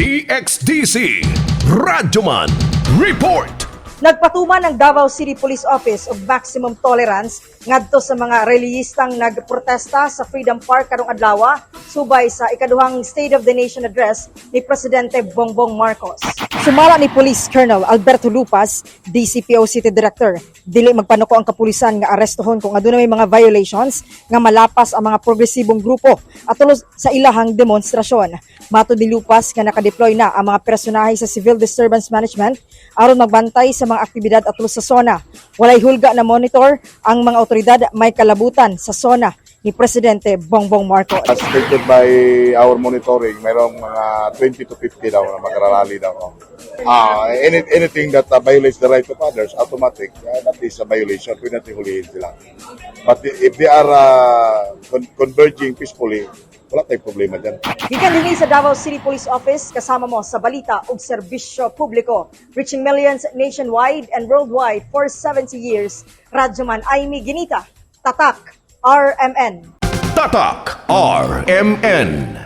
DXDC Radyoman Report. Nagpatuman ang Davao City Police Office og maximum tolerance ngadto sa mga relihistang nagprotesta sa Freedom Park karong adlaw subay sa ikaduhang State of the Nation address ni Presidente Bongbong Marcos. Sumala ni Police Colonel Alberto Lupas, DCPO City Director, dili magpanuko ang kapulisan nga arestohon kung aduna may mga violations nga malapas ang mga progresibong grupo atol sa ilahang demonstrasyon. Matud ni Lupas nga nakadeploy na ang mga personahe sa Civil Disturbance Management aron magbantay sa mga aktibidad atol sa zona. Walay hulga na monitor ang mga otoridad may kalabutan sa zona ni Presidente Bongbong Marcos. As stated by our monitoring, mayroong mga 20 to 50 daw na magrarally daw. Anything that violates the right of others, automatic, that is a violation. Pwede natin hulihin sila. But if they are converging peacefully, wala tayong problema dyan. Gikan dinhi sa Davao City Police Office, kasama mo sa balita ug serbisyo publiko, reaching millions nationwide and worldwide for 70 years. Radyoman Aimee Ginita, Tatak, RMN. Tatak RMN.